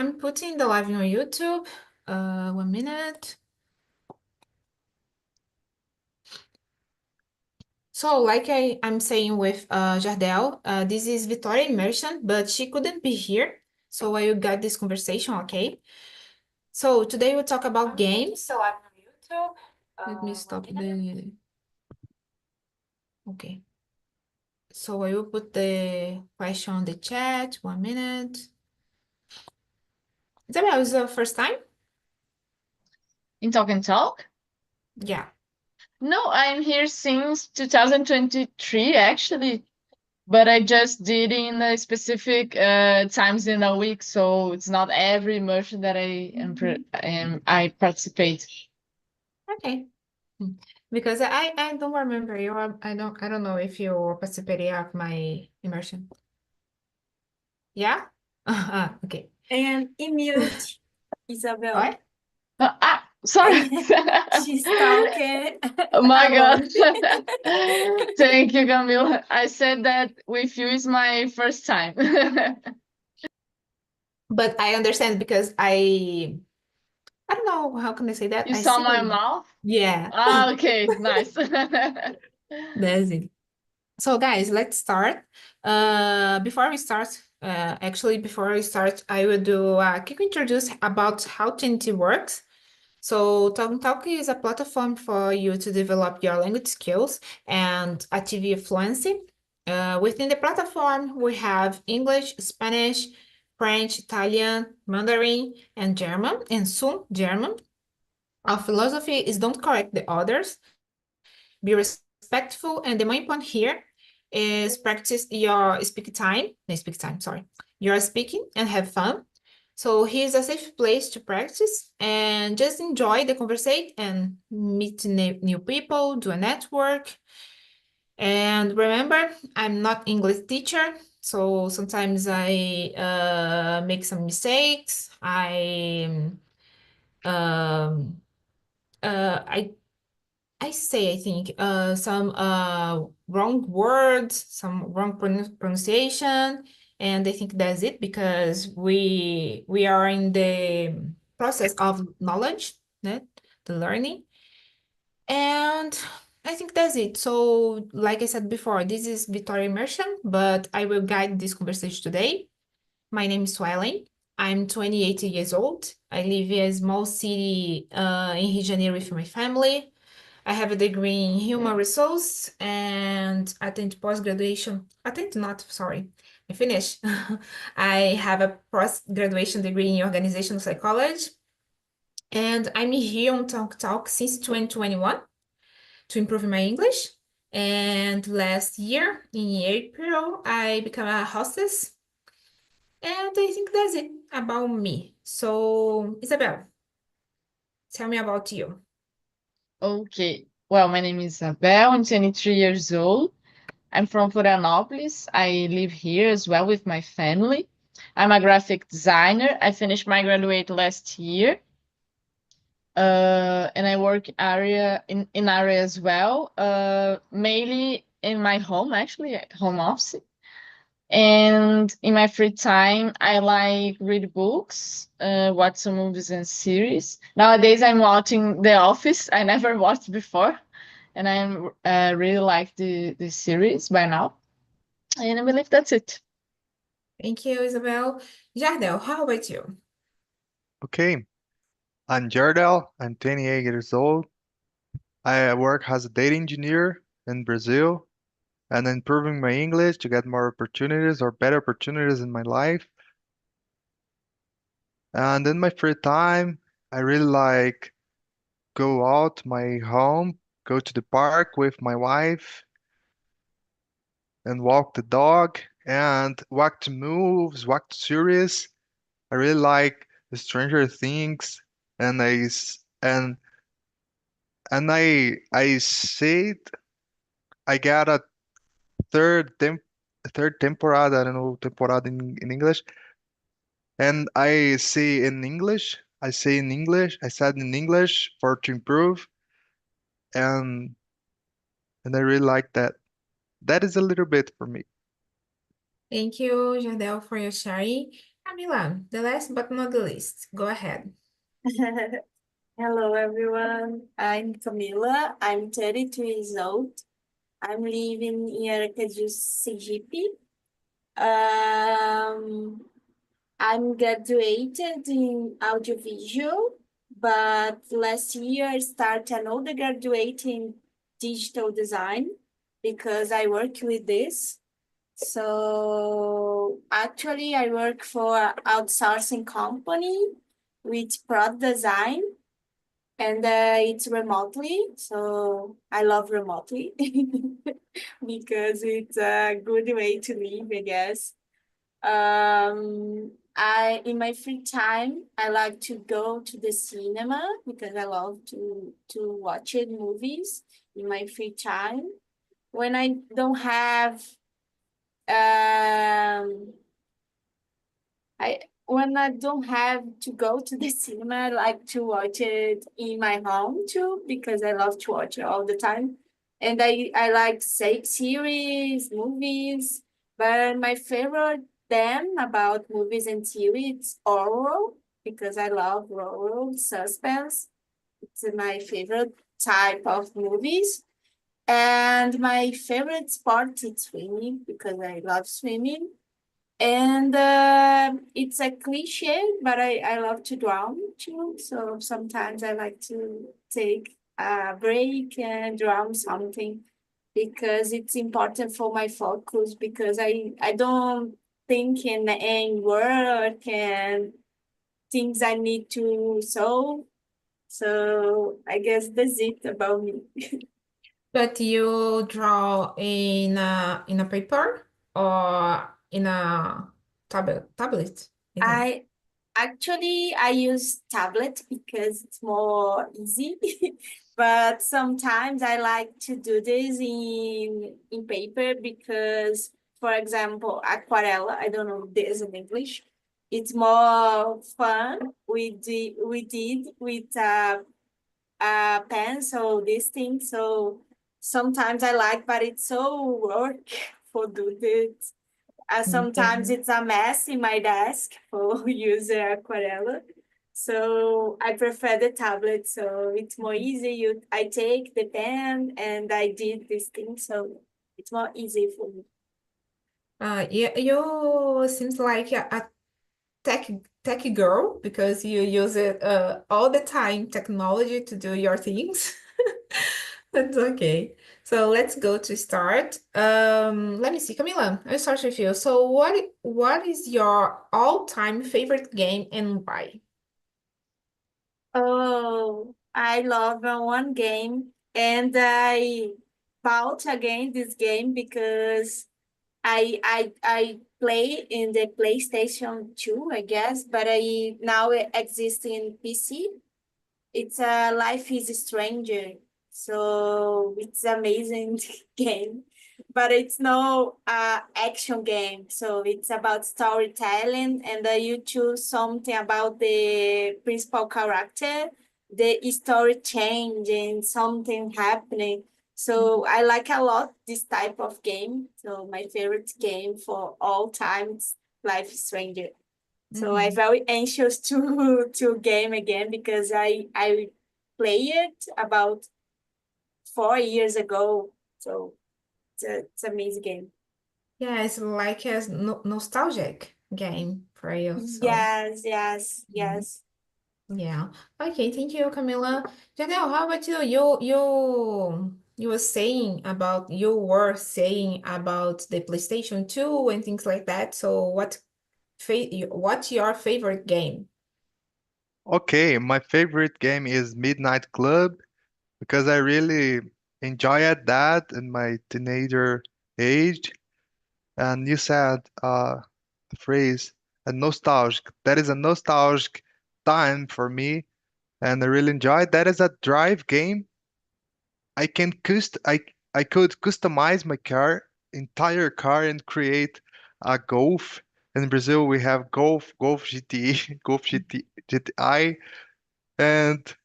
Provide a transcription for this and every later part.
I'm putting the live on YouTube. 1 minute. So, like I'm saying with Jardel, this is Victoria Immersion, but she couldn't be here. So I will guide this conversation, okay? So today we'll talk about games. So I'm on YouTube. Let me stop the. Okay. So I will put the question on the chat. 1 minute. Isabel, is the first time? In Talk and Talk? Yeah. No, I'm here since 2023, actually, but I just did in a specific times in a week, so it's not every immersion that I participate. Okay. Because I don't remember you. I don't know if you participated of my immersion. Yeah? Okay. And mute, Isabel. What? Sorry. She's talking Oh my alone. God. Thank you, Camila. I said that with you is my first time. But I understand because I don't know how can I say that. You I saw my see. mouth? Yeah, Okay, nice. that's it. So guys, let's start. Before we start, I will do a quick introduce about how TNT works. So Talk Talk is a platform for you to develop your language skills and achieve your fluency. Within the platform, we have English, Spanish, French, Italian, Mandarin, and German, and soon German. Our philosophy is don't correct the others, be respectful, and the main point here is practice your your speaking and have fun. So here's a safe place to practice and just enjoy the conversation and meet new people, do a network. And remember, I'm not English teacher, so sometimes I make some mistakes. Um, I say, I think, some wrong words, some wrong pronunciation, and I think that's it because we are in the process of knowledge, né? The learning. And I think that's it. So, like I said before, this is Victoria Immersion, but I will guide this conversation today. My name is Suelen. I'm 28 years old. I live in a small city in Rio de Janeiro with my family. I have a degree in human resource and attend post-graduation. Attend not, sorry. I finished. I have a post-graduation degree in organizational psychology. And I'm here on Talk Talk since 2021 to improve my English. And last year, in April, I became a hostess. And I think that's it about me. So, Isabel, tell me about you. Okay. Well, my name is Isabel. I'm 23 years old. I'm from Florianópolis. I live here as well with my family. I'm a graphic designer. I finished my graduate last year. And I work in area as well, mainly in my home, actually, at home office. And in my free time, I like read books, watch some movies and series. Nowadays, I'm watching The Office. I never watched before, and I really like the series by now. And I believe that's it. Thank you, Isabel. Jardel, how about you? Okay, I'm Jardel. I'm 28 years old. I work as a data engineer in Brazil and improving my English to get more opportunities or better opportunities in my life. And in my free time, I really like go out my home, go to the park with my wife and walk the dog and watch movies, watch series. I really like the Stranger Things and I said I got a third temporada, I don't know temporada in English. And I say in English, I said in English for to improve and I really like that. That is a little bit for me. Thank you, Jardel, for your sharing. Camila, the last but not the least. Go ahead. Hello, everyone. I'm Camila. I'm 32 years old. I'm living in Aracaju, Sergipe. Um, I'm graduated in audiovisual, but last year I started another graduate in digital design because I work with this. So actually, I work for an outsourcing company with product design, and it's remotely. So I love remotely because it's a good way to live, I guess. I in my free time, I like to go to the cinema because I love to watch it movies in my free time. When I don't have I when I don't have to go to the cinema, I like to watch it in my home too because I love to watch it all the time. And I like say series, movies, but my favorite then about movies and series it's horror because I love horror suspense. It's my favorite type of movies. And my favorite sport is swimming because I love swimming. And it's a cliche, but I love to drown too. So sometimes I like to take a break and drown something because it's important for my focus because I don't think in work and things I need to solve. So I guess that's it about me. But you draw in a paper or in a tablet, I think. I I use tablet because it's more easy. But sometimes I like to do this in paper because, for example, aquarela, I don't know this in English. It's more fun. We did with a pencil, this thing. So sometimes I like, but it's so work for do this. Sometimes Yeah. it's a mess in my desk for user aquarela. So I prefer the tablet. So it's more easy. I take the pen and I did this thing. So it's more easy for me. You seems like a tech tech girl because you use it all the time, technology to do your things. That's okay. So let's go to start. Let me see, Camila, I'll start with you. So what is your all-time favorite game and why? Oh, I love one game and I bought again this game because I play in the PlayStation 2, I guess, but I now it exists in PC. It's a Life is Stranger. So it's amazing game. But it's no action game. So it's about storytelling and you choose something about the principal character, the story changing, something happening. So I like a lot this type of game. So my favorite game for all time is Life is Stranger. So I'm Mhm. very anxious to game again because I played it about 4 years ago. So it's an amazing game. Yeah, it's like a nostalgic game for you. So Yes, yes, mhm. yes. Yeah. Okay, thank you, Camila. Janelle, how about you? You were saying about the PlayStation 2 and things like that. So what's your favorite game? Okay, my favorite game is Midnight Club because I really enjoyed that in my teenager age. And you said the phrase a nostalgic. That is a nostalgic time for me, and I really enjoyed. That is a drive game. I could customize my entire car, and create a Golf. In Brazil, we have Golf GTE, Golf GTI, and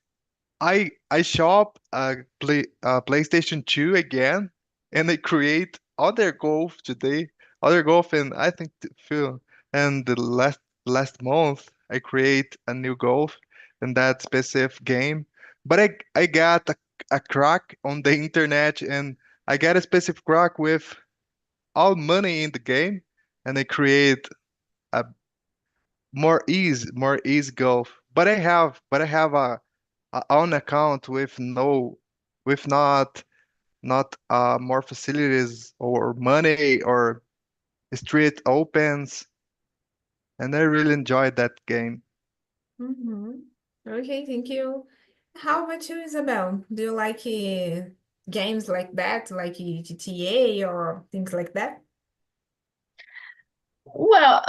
I shop a PlayStation 2 again, and I create other Golf today, other Golf, and I think the film and the last. last month I create a new goal in that specific game, but I got a crack on the internet and I got a specific crack with all money in the game, and I create a more easy golf. But I have a own account with no with not more facilities or money or street opens, and I really enjoyed that game. Mm-hmm. Okay, thank you. How about you, Isabel? Do you like games like that, like GTA or things like that? Well,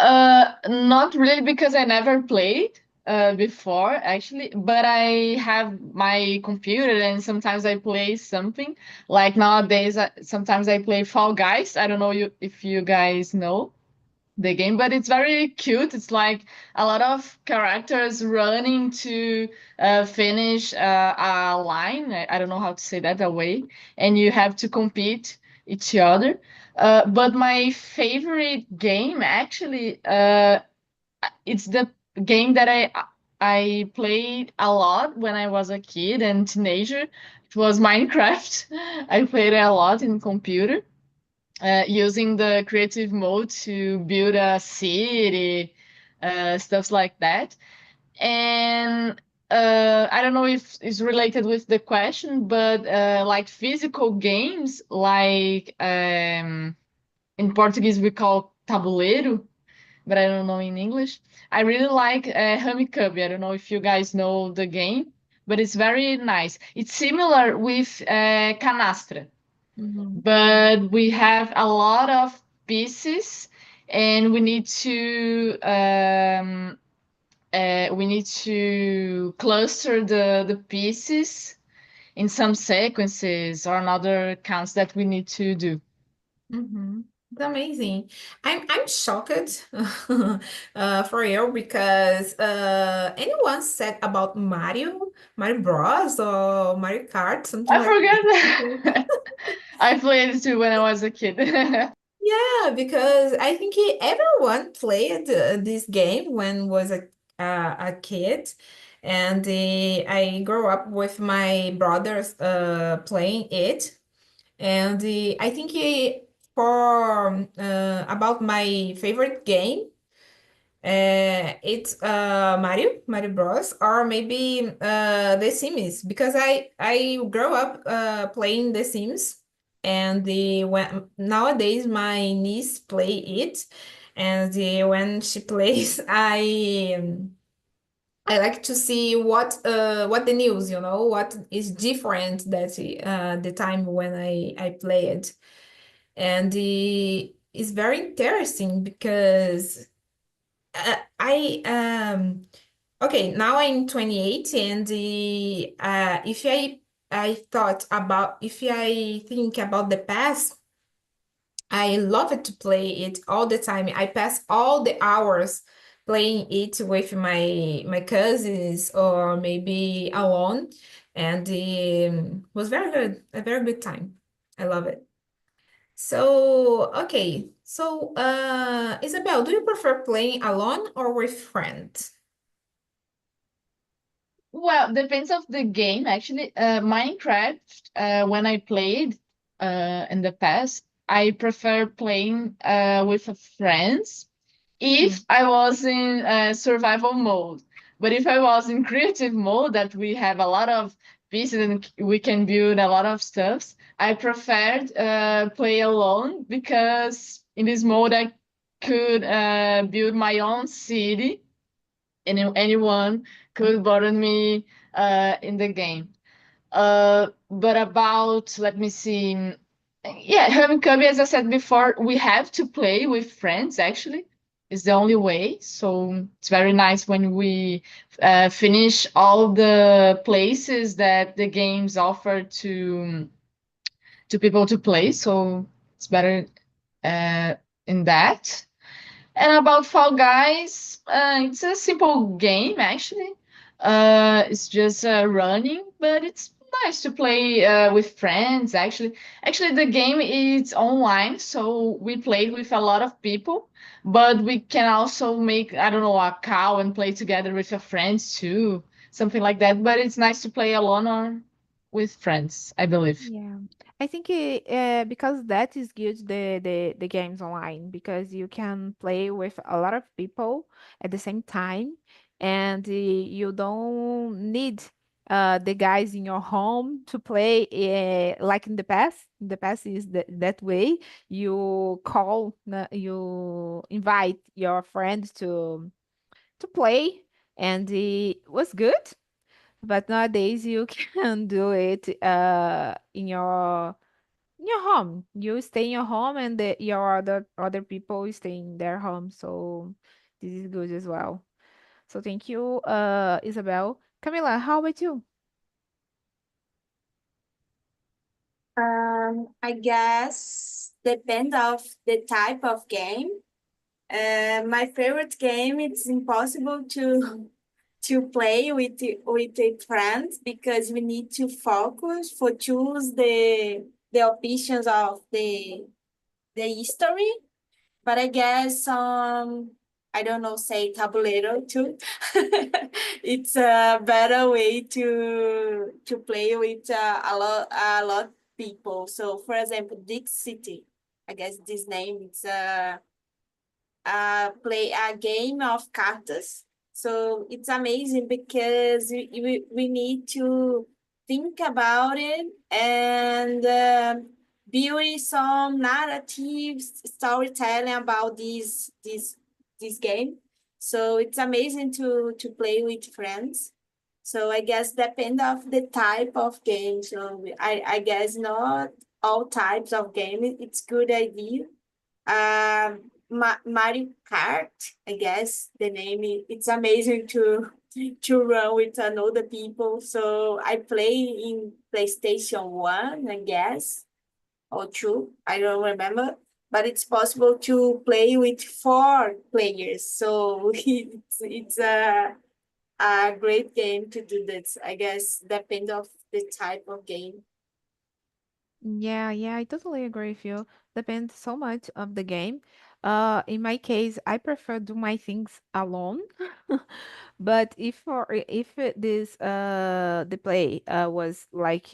not really because I never played before actually, but I have my computer and sometimes I play something. Like nowadays, sometimes I play Fall Guys. I don't know if you guys know the game, but it's very cute. It's like a lot of characters running to finish a line. I don't know how to say that away, and you have to compete each other. But my favorite game actually, it's the game that I played a lot when I was a kid and teenager. It was Minecraft. I played it a lot in computer using the creative mode to build a city, stuff like that. And I don't know if it's related with the question, but like physical games, like in Portuguese we call tabuleiro, but I don't know in English. I really like Hamikub. I don't know if you guys know the game, but it's very nice. It's similar with Canastra, Mm-hmm. but we have a lot of pieces and we need to cluster the pieces in some sequences or another counts that we need to do. Mm-hmm. It's amazing. I'm shocked for you because anyone said about Mario Bros or Mario Kart, something I like that. forget. I played it too when I was a kid. Yeah, because I think everyone played this game when was a kid, and I grew up with my brothers playing it, and I think for about my favorite game. It's Mario Bros. Or maybe The Sims because I grew up playing The Sims, and when nowadays my niece play it, and when she plays, I like to see what the news, what is different that the time when I play it, and it's very interesting because. I okay, now I'm 28 and if I thought about if I think about the past, I love it to play it all the time. I pass all the hours playing it with my cousins or maybe alone, and was very good, a very good time. I love it. So, okay. So, Isabel, do you prefer playing alone or with friends? Well, depends of the game actually. Minecraft, when I played in the past, I prefer playing with friends if I was in survival mode. But if I was in creative mode, that we have a lot of pieces and we can build a lot of stuffs, I preferred play alone because in this mode I could build my own city and anyone could bother me in the game. But about, let me see. Yeah, Homecoming, as I said before, we have to play with friends, actually. It's the only way. So it's very nice when we finish all the places that the games offer to people to play. So it's better uh, in that. And about Fall Guys, it's a simple game actually. It's just running, but it's nice to play with friends. Actually, the game is online, so we play with a lot of people. But we can also make, I don't know, a call and play together with your friends too, something like that. But it's nice to play alone or with friends, I believe. Yeah, I think because that is good the games online because you can play with a lot of people at the same time, and you don't need the guys in your home to play like in the past. In the past is that way. You call, you invite your friends to play, and it was good. But nowadays you can do it in your home. You stay in your home and your other people stay in their home. So this is good as well. So thank you, Isabel. Camila, how about you? I guess depend of the type of game. My favorite game, it's impossible to play with the friends because we need to focus for choose the options of the history. But I guess I don't know, say tabuleiro too. It's a better way to play with a lot people. So for example, Dick City. I guess this name is play a game of cards. So it's amazing because we need to think about it and build some narratives, storytelling about this game. So it's amazing to play with friends. So I guess depend of the type of game. So I guess not all types of game. It's good idea. Mario Kart, I guess the name it's amazing to run with another people. So I play in PlayStation 1, I guess, or 2, I don't remember. But it's possible to play with 4 players. So it's a great game to do this. I guess depend of the type of game. Yeah, yeah, I totally agree with you. Depends so much of the game. In my case, I prefer do my things alone. But this the play was like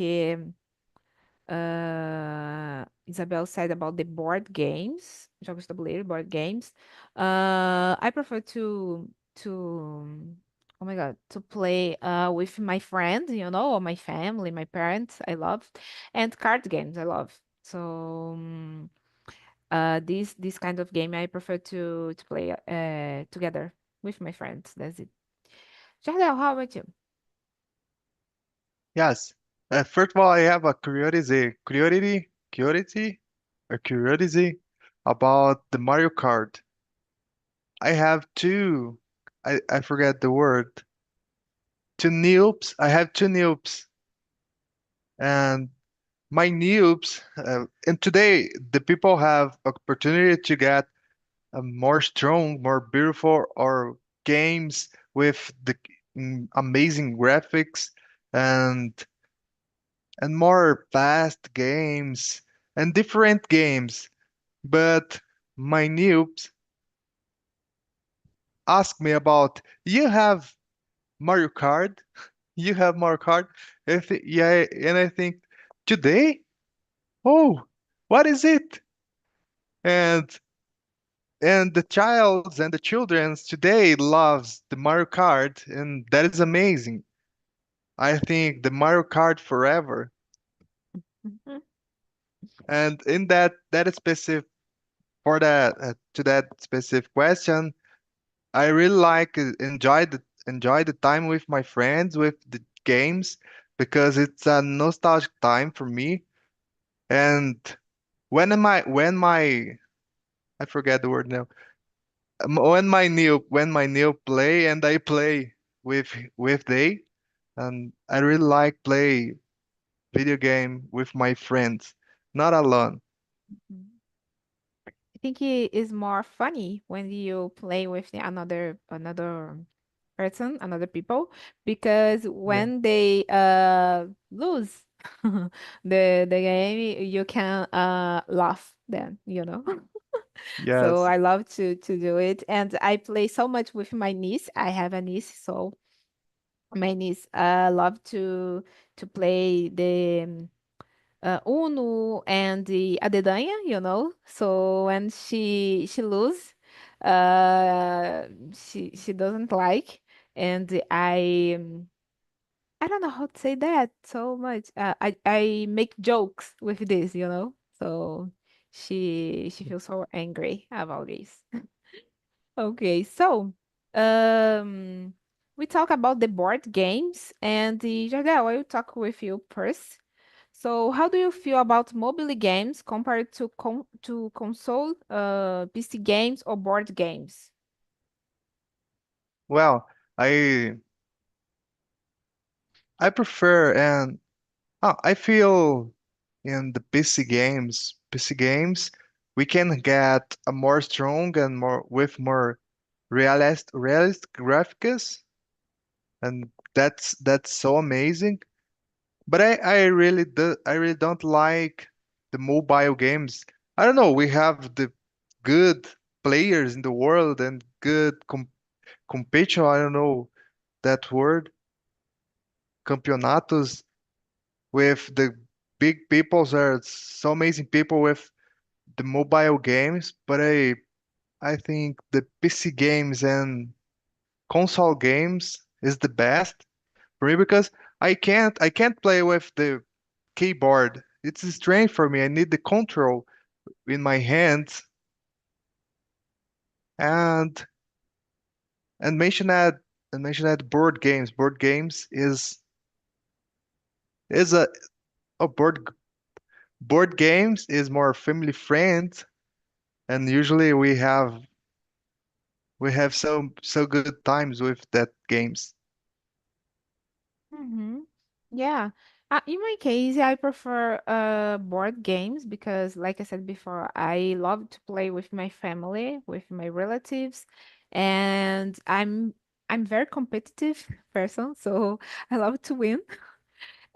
Isabel said about the board games, jogos de tabuleiro, board games. I prefer to oh my God, to play with my friends, or my family, my parents. I love, and card games. I love. So this kind of game I prefer to play together with my friends. That's it. Jardel, how about you? Yes. First of all, I have a curiosity about the Mario Kart. I have two, I forget the word, two noobs. I have two noobs, and my noobs, and today the people have opportunity to get a more strong, more beautiful, or games with the amazing graphics and more fast games and different games. But my noobs ask me about, you have Mario Kart? You have Mario Kart? Yeah, and I think today? Oh, what is it? And the childs and the childrens today loves the Mario Kart, and that is amazing. I think the Mario Kart forever. Mhm. And in that specific for that to that specific question, I really like enjoy the time with my friends with the games because it's a nostalgic time for me. And when my I forget the word now. When my new play and I play with they, and I really like play video game with my friends, not alone. Mhm. I think it is more funny when you play with another person, another people, because Yeah. when they lose the game, you can laugh then, you know. So Yes. I love to do it, and I play so much with my niece. I have a niece, so my niece love to play the Uno and the Adedanha, you know. So when she lose, she doesn't like, and I don't know how to say that so much. I make jokes with this, you know. So she feels so angry about this. Okay, so um, we talk about the board games, and the Jardel, I will talk with you first. So, how do you feel about mobile games compared to console, PC games or board games? Well, I I prefer and I feel in the PC games, we can get a more strong and more realist graphics, and that's so amazing. But I really don't like the mobile games. I don't know, we have the good players in the world and good competition, I don't know that word, campeonatos with the big peoples are so amazing people with the mobile games, but I think the PC games and console games is the best for me because I can't play with the keyboard. It's strange for me. I need the control in my hands and and mention that board games. Board games is a board games is more family friend and usually we have so good times with that games. Mm-hmm. Yeah. In my case, I prefer board games because, like I said before, I love to play with my family, with my relatives, and I'm very competitive person, so I love to win.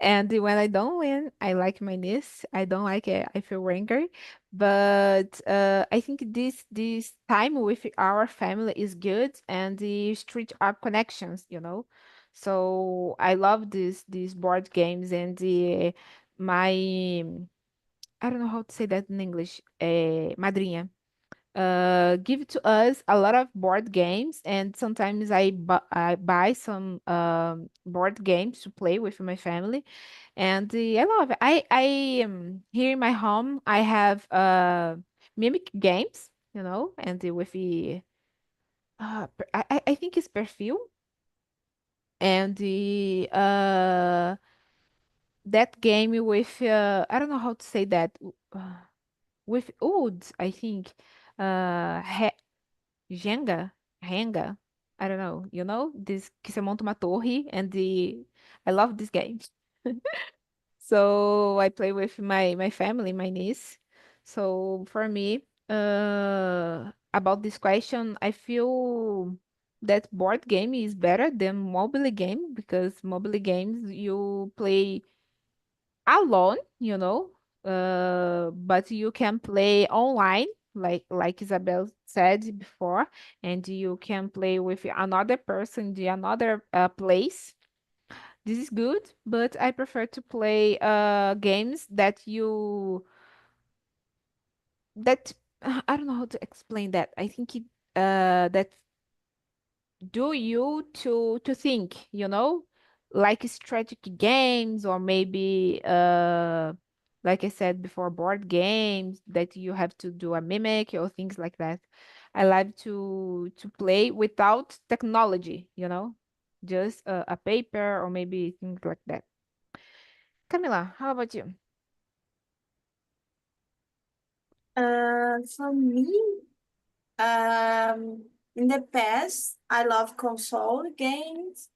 And when I don't win, I like my niece. I don't like it. I feel angry. But I think this time with our family is good and the street up connections, you know. So I love these board games and the my I don't know how to say that in English. Madrinha give to us a lot of board games, and sometimes I buy some board games to play with my family, and I love it. Here in my home I have mimic games, you know, and with the I think it's perfume and the that game with I don't know how to say that with wood I think uh Jenga, Renga, I don't know, you know, this que você monta uma torre and I love this game. So I play with my family, my niece. So for me, about this question, I feel that board game is better than mobile game because mobile games you play alone, you know, but you can play online, like Isabel said before, and you can play with another person in another place. This is good, but I prefer to play games that I don't know how to explain that. I think that do you to think, you know, like strategy games or maybe like I said before, board games that you have to do a mimic or things like that. I like to play without technology, you know, just a paper or maybe things like that. Camila, how about you? For me, in the past, I love console games,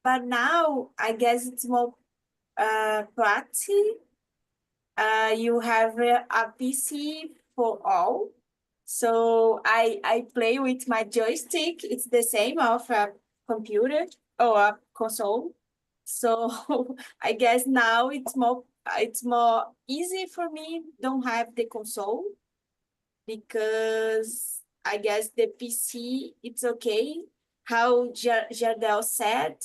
but now I guess it's more practice. You have a PC for all. So I play with my joystick. It's the same of computer or a console. So I guess now it's more easy for me don't have the console because I guess the PC it's okay. How Jardel said,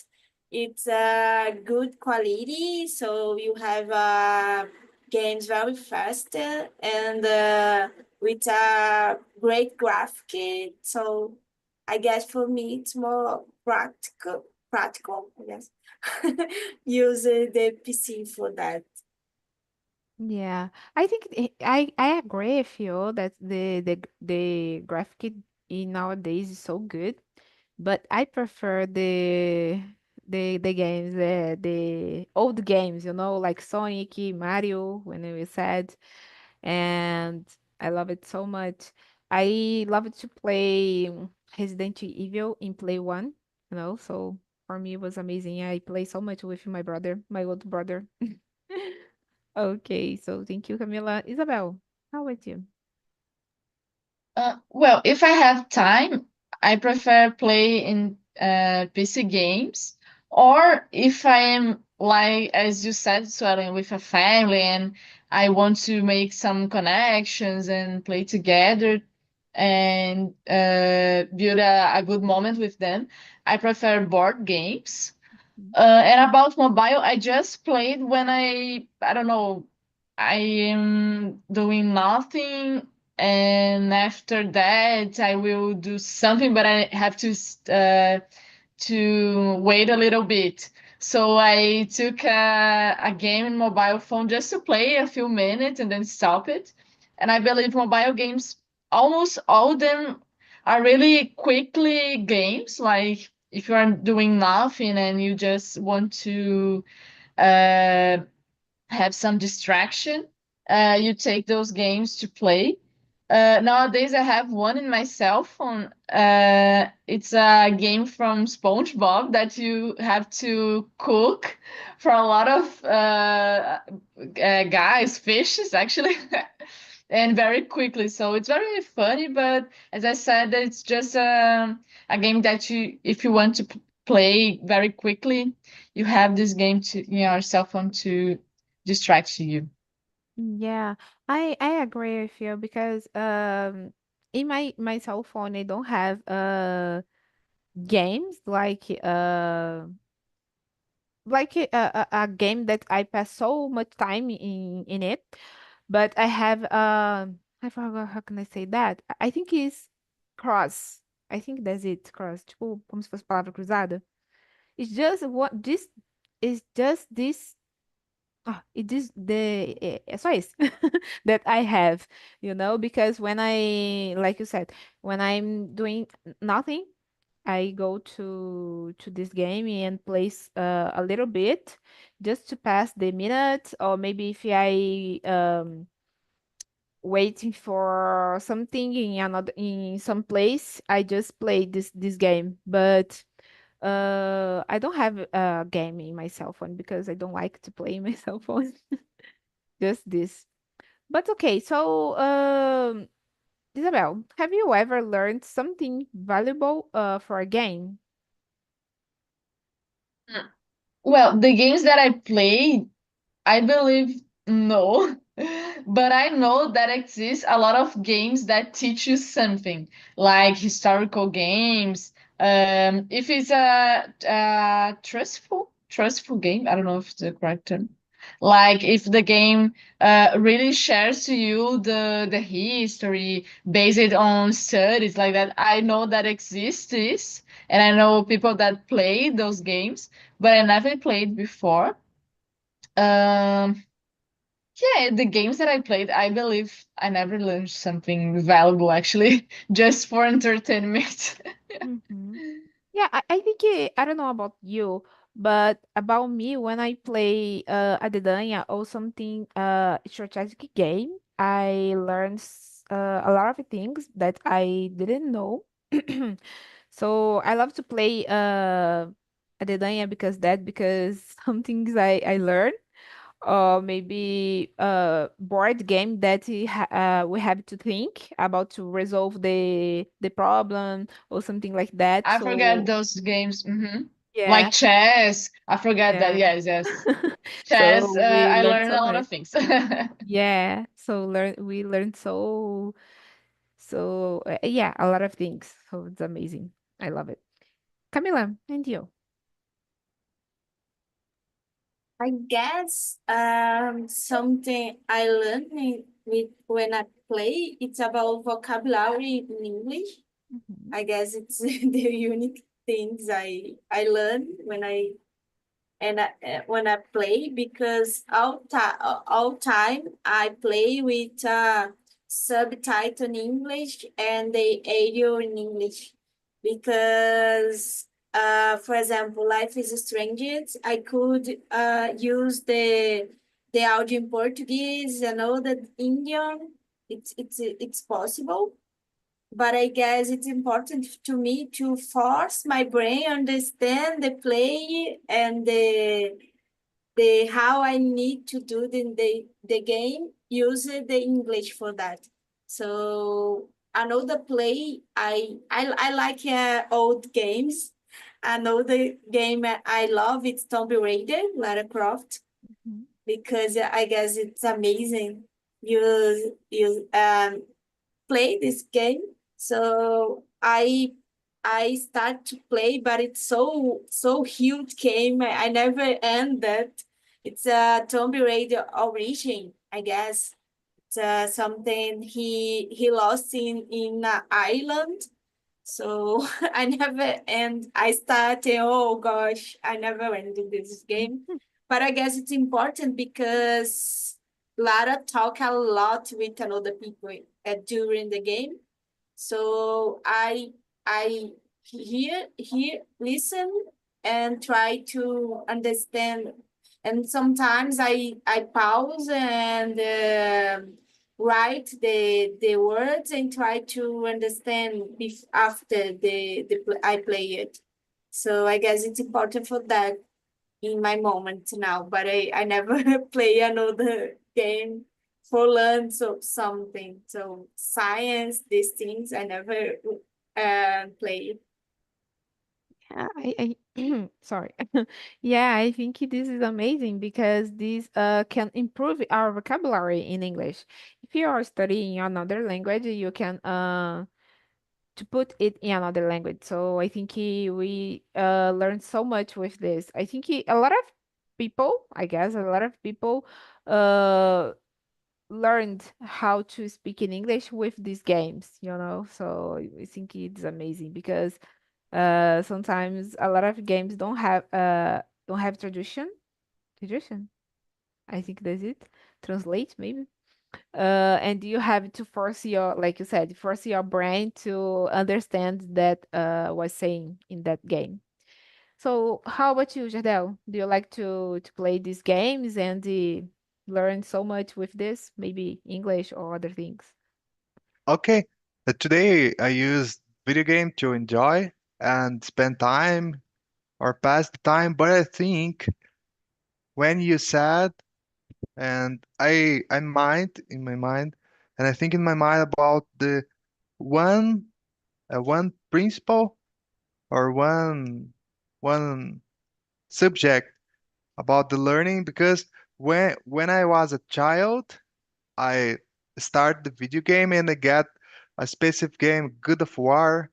it's a good quality, so you have games very fast and with a great graphic. So I guess for me it's more practical, I guess. Use the PC for that. Yeah, I think I agree with you that the graphic in nowadays is so good, but I prefer the games, the old games, like Sonic, Mario, when we said, and I love it so much. I love to play Resident Evil in Play 1, so for me it was amazing. I play so much with my brother, my old brother. Okay, so thank you, Camila. Isabel, how about you? Well, if I have time, I prefer play in PC games, or if I am like as you said, Swellen, with a family and I want to make some connections and play together and build a good moment with them, I prefer board games. And about mobile, I just played when I don't know, I am doing nothing, and after that I will do something, but I have to wait a little bit. So I took a game in mobile phone just to play a few minutes and then stop it. And I believe mobile games, almost all of them are really quickly games. Like if you are doing nothing and you just want to uh, have some distraction, you take those games to play. Nowadays, I have one in my cell phone. It's a game from SpongeBob that you have to cook for a lot of guys, fishes actually, and very quickly. So it's very funny, but as I said, it's just a game that if you want to play very quickly, you have this game to in your cell phone to distract you. Yeah, I agree with you because in my cell phone I don't have games like a game that I pass so much time in it, but I have I forgot how can I say that. I think it's cross. I think that's it, cross. Tipo, como se fosse palavra cruzada. It's just what this is just this. It is é só isso that I have, because like you said, when I'm doing nothing, I go to this game and place a little bit just to pass the minutes, or maybe if I waiting for something in some place, I just play this game. But I don't have a game in my cell phone because I don't like to play in my cell phone. Just this. But okay, so Isabel, have you ever learned something valuable for a game? Well, the games that I played, I believe no, but I know that exists a lot of games that teach you something, like historical games. If it's a trustful game, I don't know if it's the correct term. Like if the game really shares to you the history based on studies like that, I know that exists this, and I know people that play those games, but I never played before. Um, yeah, the games that I played, I believe I never learned something valuable actually, just for entertainment. Hmm. Yeah, I think I don't know about you, but about me when I play a dedanha or something strategic game, I learned a lot of things that I didn't know. So I love to play a dedanha because some things I learned. or maybe a board game that we have to think about to resolve the problem or something like that. I forgot So those games. Like yeah, chess. I forgot that. yeah. Yes, yes. So Chess. we I learned learned so a lot much. of things. Yeah, so we learned yeah, a lot of things. So it's amazing. I love it. Camila, and you? I guess something I learned with when I play, it's about vocabulary in English. Mhm. I guess it's the unique things I learn when I play, because all time I play with subtitle in English and the audio in English, because for example, Life is Strange, I could use the audio in Portuguese and all the Indian. It's possible, but I guess it's important to me to force my brain understand the play and the how I need to do the game, use the English for that. So another play I like old games. Another game I love, it's Tomb Raider, Lara Croft, Mhm. because I guess it's amazing. You play this game. So I start to play, but it's so huge game. I never end that. It's a Tomb Raider origin, I guess. It's something he lost in an island. So I never end. I started. Oh gosh, I never ended this game. But I guess it's important because Lara talk a lot with another people during the game. So I hear listen and try to understand. And sometimes I pause and write the words and try to understand after I play it. So I guess it's important for that in my moment now, but I never play another game for learn something. So science, these things I never play. Yeah, sorry. Yeah, I think this is amazing because this can improve our vocabulary in English. If you are studying another language, you can to put it in another language. So I think we learn so much with this. I think a lot of people, I guess, a lot of people uh learned how to speak in English with these games, you know. So I think it's amazing because sometimes a lot of games don't have tradition. I think that's it. Translate maybe. And you have to force your, like you said, force your brain to understand that was saying in that game. So how about you, Jardel? Do you like to play these games and learn so much with this? Maybe English or other things? Okay, today I use video game to enjoy and spend time or pass the time, but I think when you said, and I mind in my mind, and I think in my mind about the one one principle or one subject about the learning, because when I was a child, I started the video game and I got a specific game, God of War,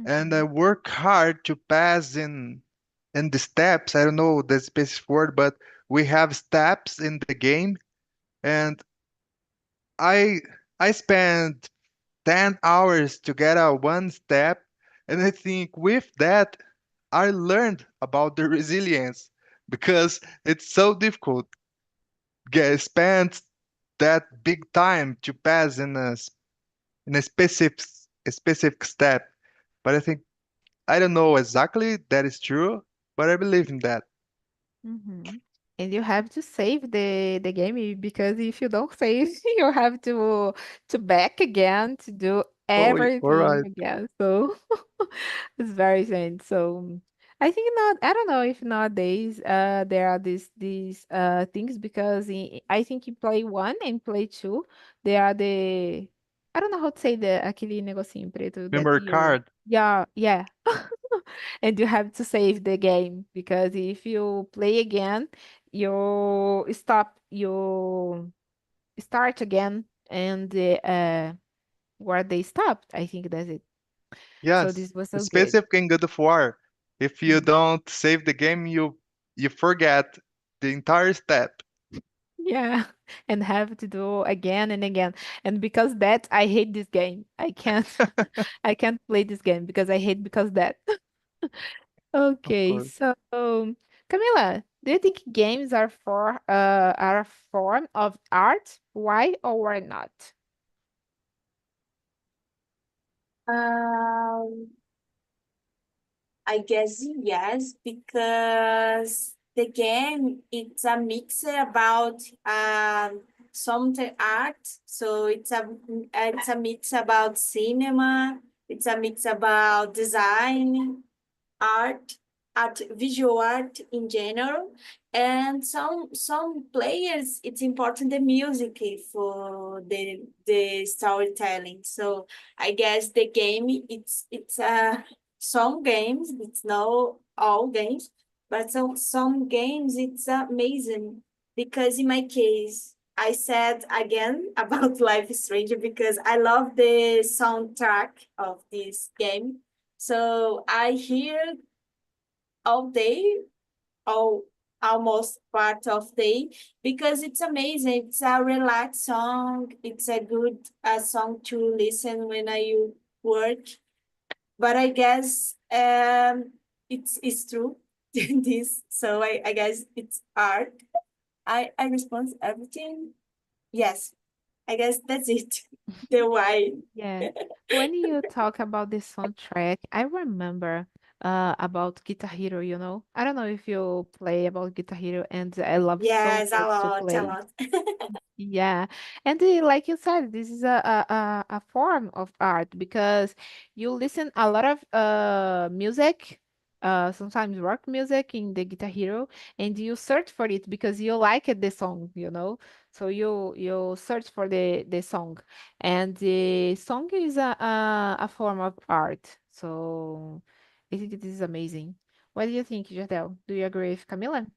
and I Mhm. work hard to pass in the steps. I don't know the specific word, but we have steps in the game, and I I spent 10 hours to get a one step, and I think with that I learned about the resilience, because it's so difficult get spend that big time to pass in a specific step. But I think I don't know exactly that is true, but I believe in that. Mhm. And you have to save the game because if you don't save, you have to back again to do Oh, all everything right. again. So it's very strange. So I think not. I don't know if nowadays there are these things because I think in Play 1 and Play 2 there are the I don't know how to say aquele negocinho preto that Memory you card. yeah and you have to save the game because if you play again you start again and where they stopped. I think that's it. So Yes, this was so good. specific in God of War. If you don't save the game, you forget the entire step. Yeah, and have to do again and again. And because that, I hate this game. I can't I can't play this game because I hate because that. Of Okay, course. so Camila, do you think games are a form of art? Why or why not? Um, I guess yes, because the game it's a mix about something art. So it's a mix about cinema. It's a mix about design, art, visual art in general, and some players it's important the music for the storytelling. So I guess the game it's some games it's not all games, but some games it's amazing because in my case. I said again about Life is Stranger because I love the soundtrack of this game. So I hear all day, all almost part of day because it's amazing. It's a relaxed song. It's a good song to listen when I work. But I guess it's true this. So I guess it's art. I respond everything. Yes, I guess that's it. The why. Yeah. When you talk about the soundtrack, I remember about Guitar Hero, you know. I don't know if you play about Guitar Hero and I love so Yes, a much to lot, a play. lot. Yeah, and like you said, this is a form of art because you listen a lot of music, sometimes rock music in the Guitar Hero, and you search for it because you like it, the song, you know. So you search for the song, and the song is a form of art. So I think it is amazing. What do you think, Jadel? Do you agree with Camila?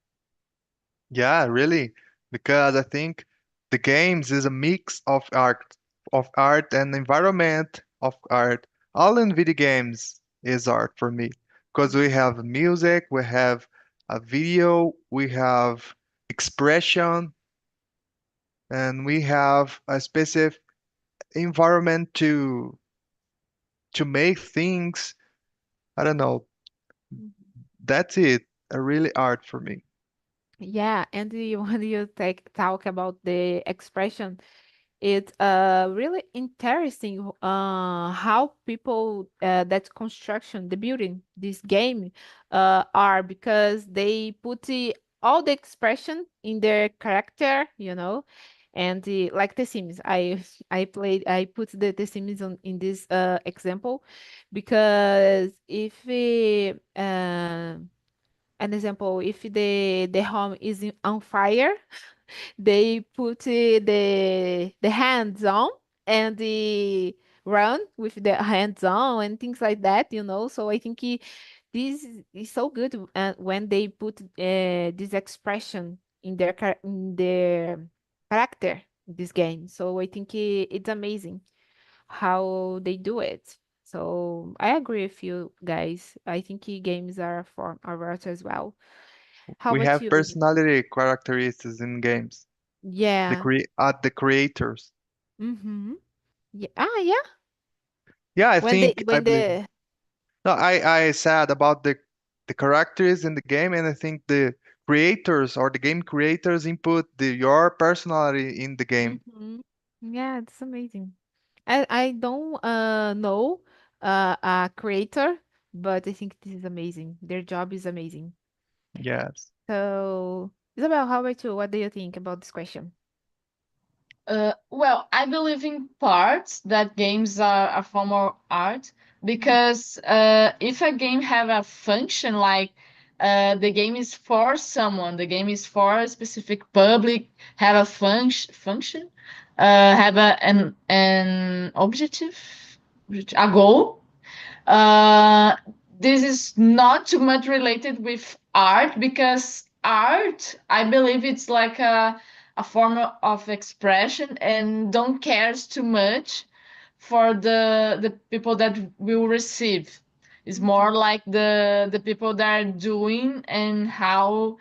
Yeah, really. Because I think the games is a mix of art and environment of art. All in video games is art for me. Because we have music, we have a video, we have expression, and we have a specific environment to make things. I don't know. That's it. A really art for me. Yeah, and when you talk about the expression, it's really interesting how people that construction, the building, this game are because they put all the expression in their character, you know, and like the Sims. I put the Sims in this example because if an example, if the home is on fire, they put the hands on and the run with the hands on and things like that, you know. So I think this is so good when they put this expression in in their character in this game. So I think it's amazing how they do it. So I agree with you guys. I think games are a form of art as well. How We about have you? personality characteristics in games. Yeah. The creators. Mm-hmm. Yeah. Ah, yeah. Yeah, I When believe. the No, I said about the characters in the game, and I think the creators or the game creators input your personality in the game. hmm Yeah, it's amazing. I don't know a creator, but I think this is amazing. Their job is amazing. Yes. So, Isabel, how about you? What do you think about this question? Well, I believe in parts that games are a form of art. because if a game have a function like the game is for someone, the game is for a specific public, have a function, have an objective, a goal. Uh, this is not too much related with art because art, I believe it's like a form of expression and don't cares too much for the people that will receive. It's more Mhm. like the people that are doing and how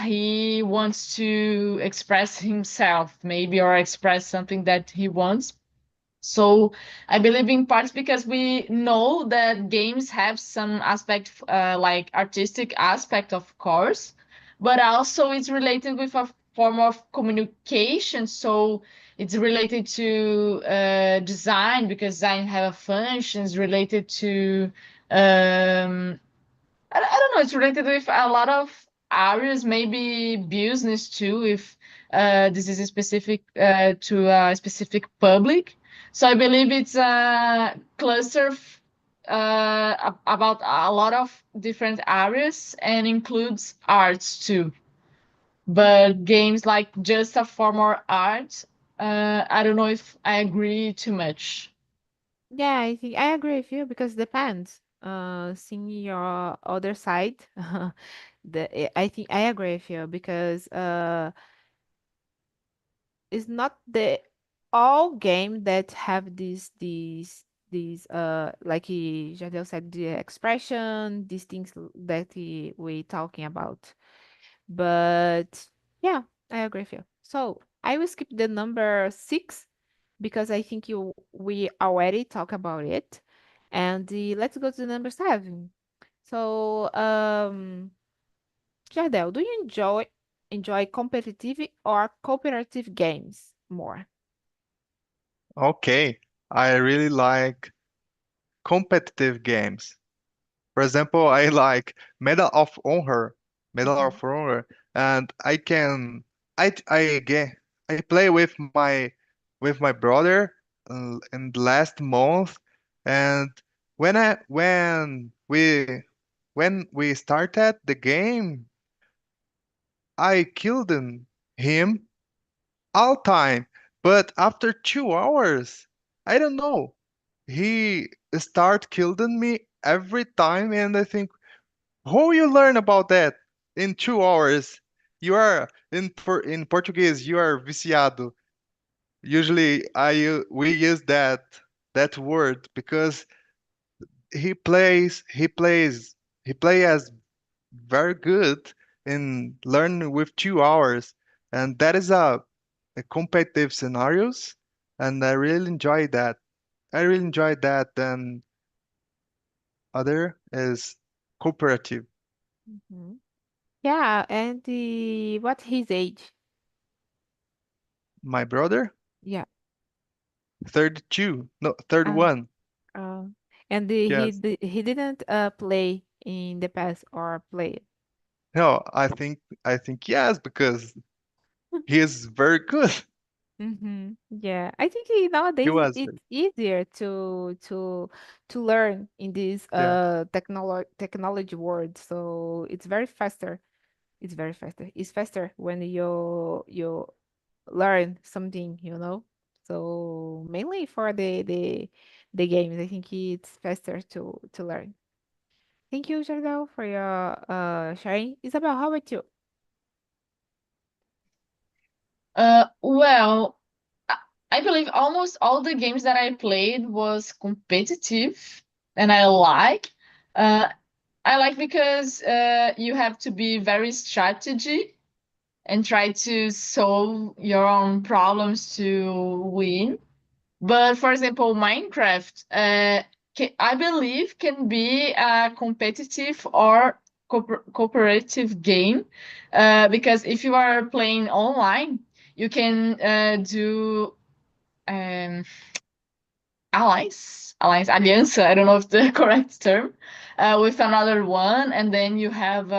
he wants to express himself, maybe, or express something that he wants. So I believe in parts because we know that games have some aspect, like artistic aspect, of course, but also it's related with a form of communication. So it's related to design because design have functions related to I don't know. It's related with a lot of areas, maybe business too, if this is specific to a specific public. So I believe it's a cluster about a lot of different areas and includes arts too. But games like just a form of art, I don't know if I agree too much. Yeah, I think I agree with you because depends. Seeing your other side, I think I agree with you because it's not the all game that have these like Jadel said, the expression, these things that we talking about. But yeah, I agree with you. So I will skip the number 6 because I think you we already talk about it. And let's go to number 7. So, Jardel, do you enjoy competitive or cooperative games more? Okay, I really like competitive games. For example, I like Medal Mhm. of Honor, and I play with my brother in the last month, and when we started the game, I killed him all time, but after 2 hours, I don't know, he start killing me every time, and I think, how you learn about that in 2 hours? You are in Portuguese. You are viciado. Usually, we use that word because he plays he plays he play as very good in learn with 2 hours, and that is a competitive scenarios, and I really enjoy that. I really enjoy that. And other is cooperative. Mhm. Yeah, and what his age? My brother, Yeah. 32, no, Uh, 31. uh, and Yes. he didn't play in the past or play. No, I think yes, because he is very good. Mm-hmm. Yeah, I think He nowadays was it's very, easier to learn in this yeah. technology world. So it's very faster. It's very faster. It's faster when you learn something, you know. So mainly for the games, I think it's faster to learn. Thank you, Jardel, for your sharing. Isabel, how about you? Well, I I believe almost all the games that I played was competitive, and I like. Uh, I like because you have to be very strategy and try to solve your own problems to win. But for example, Minecraft, I believe can be a competitive or cooperative game, because if you are playing online, you can do um, alliance, aliança. I don't know if the correct term, with another one, and then you have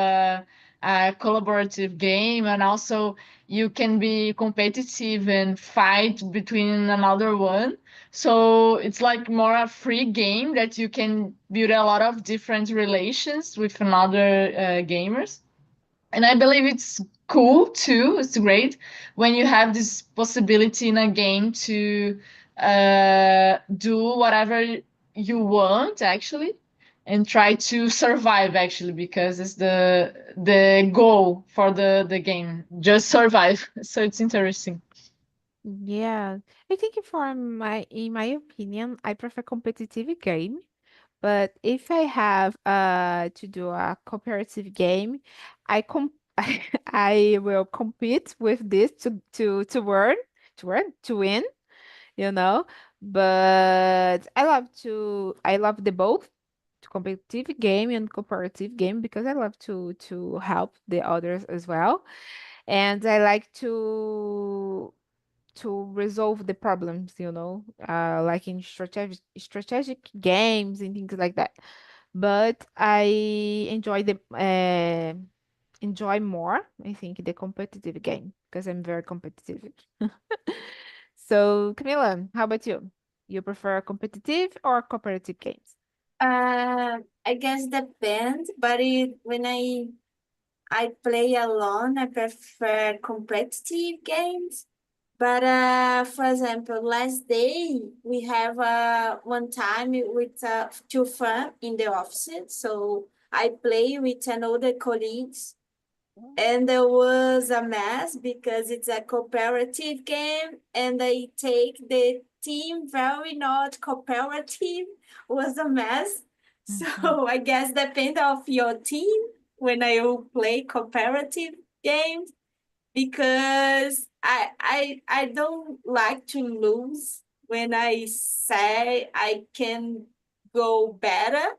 a collaborative game, and also you can be competitive and fight between another one. So it's like more a free game that you can build a lot of different relations with another gamers. And I believe it's cool too. It's great when you have this possibility in a game to do whatever you want actually, and try to survive actually, because it's the goal for the game, just survive. So it's interesting. Yeah, I think in my opinion, I prefer competitive game. But if I have to do a cooperative game, I com I will compete with this to win, you know. But I love the both, competitive game and cooperative game, because I love to help the others as well. And I like to resolve the problems, like in strategic games and things like that. But I enjoy more, I think, the competitive game because I'm very competitive. So, Camila, how about you? You prefer competitive or cooperative games? I guess depends, but when I play alone, I prefer competitive games. But for example, last day we have one time with two fun in the office. So I play with another colleagues, and there was a mess because it's a cooperative game, and they take the team very not cooperative. Was a mess. Mhm. So I guess depend of your team when I will play cooperative games, because I don't like to lose when I say I can go better.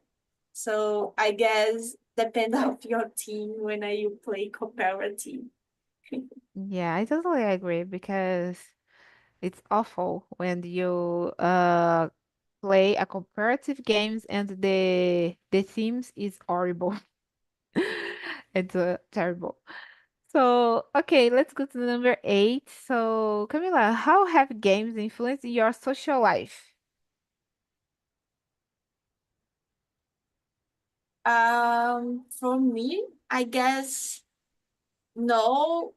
So I guess depend of your team when you play cooperative. Yeah, I totally agree because it's awful when you play a cooperative games and the themes is horrible. It's terrible. So, okay, let's go to number 8. So, Camila, how have games influenced your social life? For me, I guess no,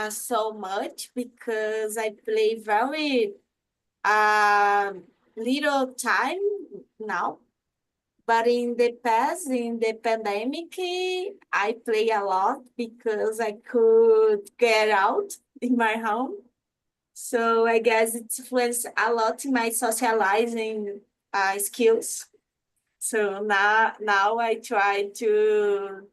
so much because I play very little time now. But in the past, in the pandemic, I play a lot because I could get out in my home. So I guess it influenced a lot in my socializing skills. So now I try to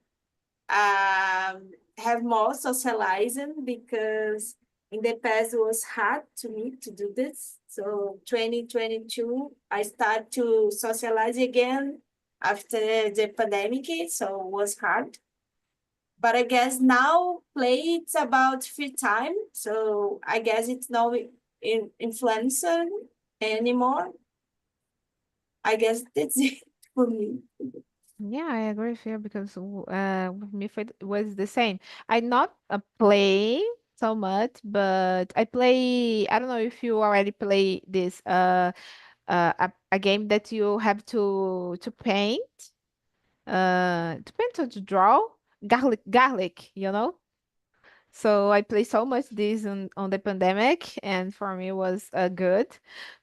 have more socializing because in the past it was hard to me to do this. So 2022, I start to socialize again after the pandemic, so it was hard. But I guess now play it's about free time, so I guess it's not influencer anymore. I guess that's it for me. Yeah, I agree with you because with me it was the same. I not play so much, but I play. I don't know if you already play this a game that you have to paint or to draw garlic, So I play so much this on the pandemic, and for me it was good.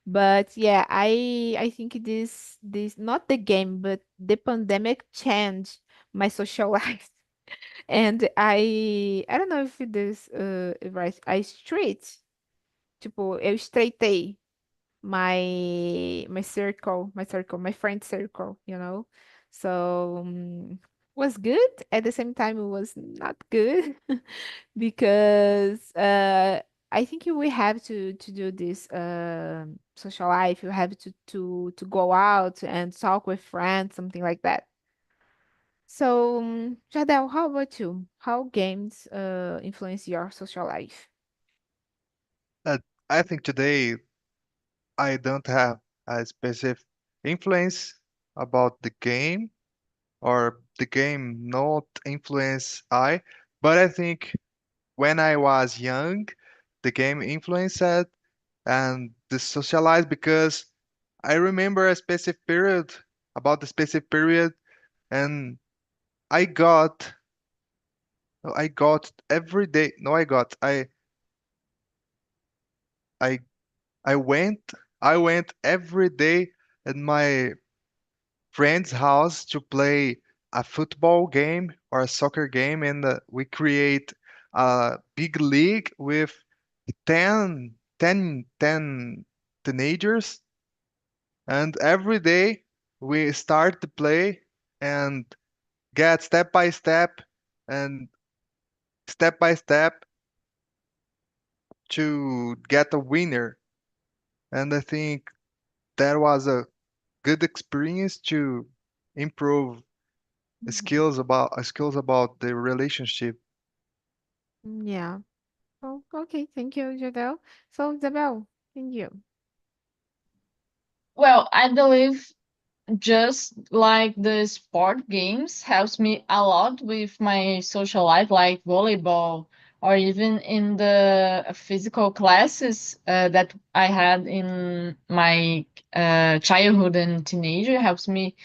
But yeah, I think this not the game, but the pandemic changed my social life. And I don't know if this right, I tipo, eu estreitei my friend circle, So was good. At the same time, it was not good because I think we have to do this social life. You have to go out and talk with friends, something like that. So, Jadel, how about you? How games influence your social life? Uh, I think today I don't have a specific influence about the game, or the game not influence I, but I think when I was young, the game influenced and the socialized because I remember a specific period about the specific period and I got I got every day no I I went I went every day at my friend's house to play a football game or a soccer game and we create a big league with 10 teenagers and every day we start to play and get step by step and step by step to get a winner. And I think that was a good experience to improve Mhm. skills about the relationship. Yeah. Oh, okay. Thank you, Jadel. So, Isabel, thank you. Well, I believe just like the sport games helps me a lot with my social life, like volleyball, or even in the physical classes that I had in my childhood and teenager helps me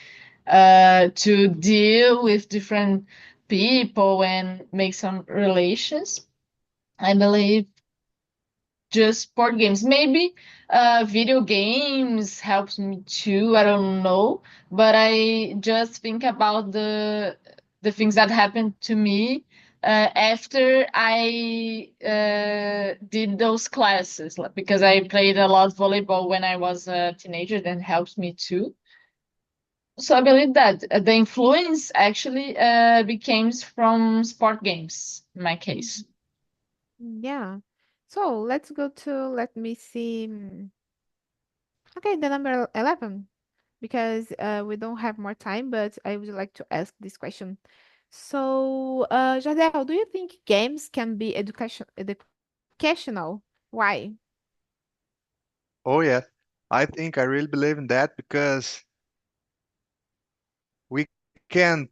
to deal with different people and make some relations. I believe just board games. Maybe video games helps me too. I don't know, but I just think about the things that happened to me after I did those classes, like, because I played a lot of volleyball when I was a teenager. That helps me too. So I believe that the influence actually became from sport games in my case. Yeah. So, let's go to, let me see. Okay, the number 11, because we don't have more time, but I would like to ask this question. So, Jardel, do you think games can be educational? Why? Oh yeah, I think I really believe in that because we can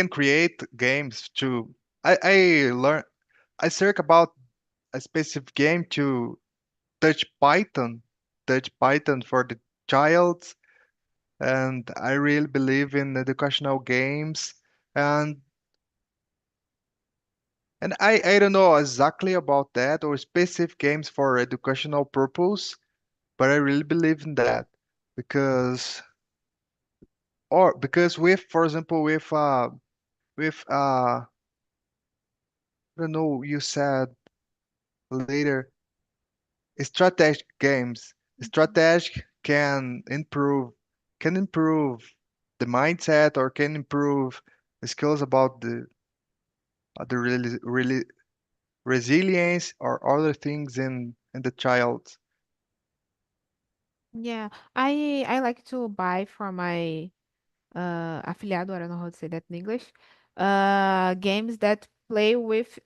create games to I learn I search about a specific game to touch Python, touch Python for the child, and I really believe in educational games and I don't know exactly about that or specific games for educational purpose, but I really believe in that because because with for example with I don't know you said later strategic games strategic can improve the mindset or can improve the skills about the really resilience or other things in the child. Yeah, I like to buy for my afiliado, I don't know how to say that in English, games that play with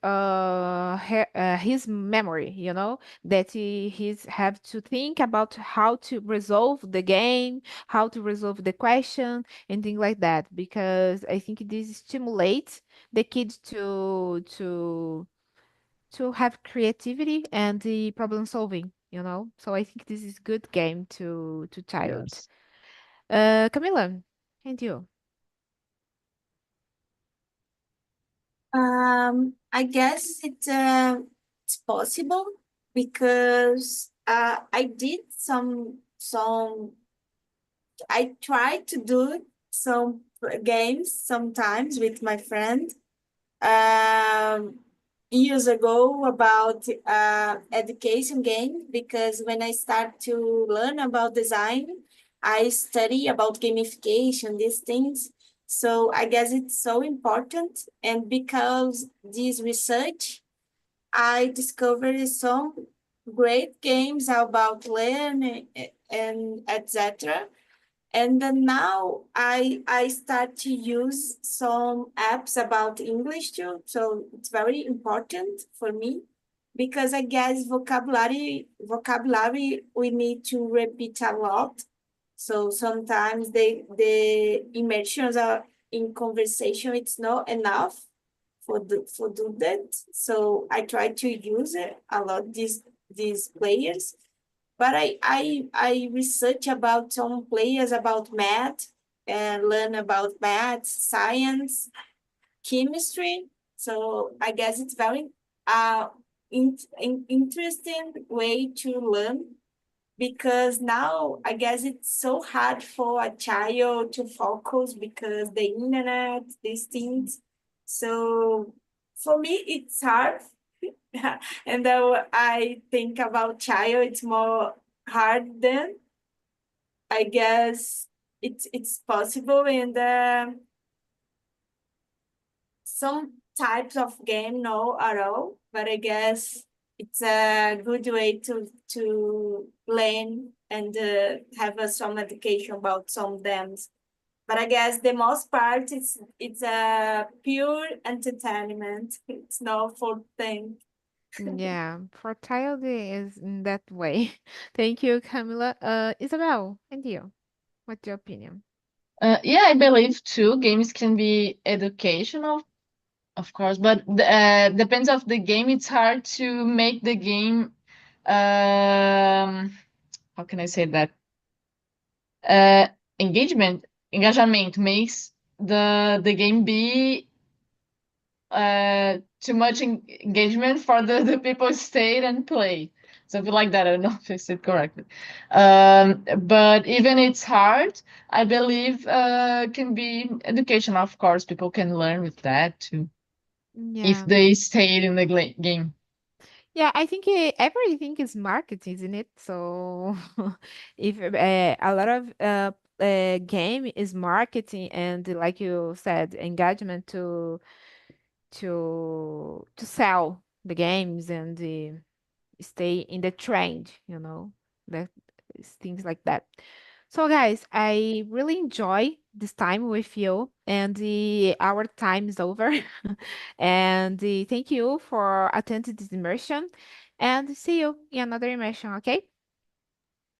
his memory, that he's have to think about how to resolve the game, how to resolve the question, and things like that, because I think this stimulates the kids to have creativity and the problem solving. So I think this is good game to child. Yes. Camila, and you? I guess it's possible because I did some I tried to do some games sometimes with my friend um, years ago about education game because when I start to learn about design, I study about gamification, these things. So I guess it's so important. And because this research, I discovered some great games about learning and etc. And then now I start to use some apps about English too. So it's very important for me because I guess vocabulary we need to repeat a lot. So sometimes the immersions are in conversation, it's not enough for do that. So I try to use it a lot, these players. But I research about some players about math and learn about math, science, chemistry. So I guess it's very interesting way to learn, because now I guess it's so hard for a child to focus because the internet, these things. So for me, it's hard. And then I think about child, it's more hard than I guess it's possible. And some types of game, no at all, but I guess it's a good way to learn and have some education about some dams. But I guess the most part is it's a pure entertainment. It's not for thing. Yeah, for child is in that way. Thank you, Camila. Isabel, and you, what's your opinion? Yeah, I believe too. Games can be educational, of course, but depends of the game. It's hard to make the game. How can I say that? Uh, engagement makes the game be too much engagement for the people stay and play, something like that. I don't know if I said correctly. But even it's hard, I believe can be education. Of course, people can learn with that too if Yeah. they stayed in the game. Yeah, I think everything is marketing, isn't it? So if a lot of game is marketing and like you said, engagement to sell the games and stay in the trend, that things like that. So guys, I really enjoy this time with you, and our time is over. And thank you for attending this immersion, and see you in another immersion, okay?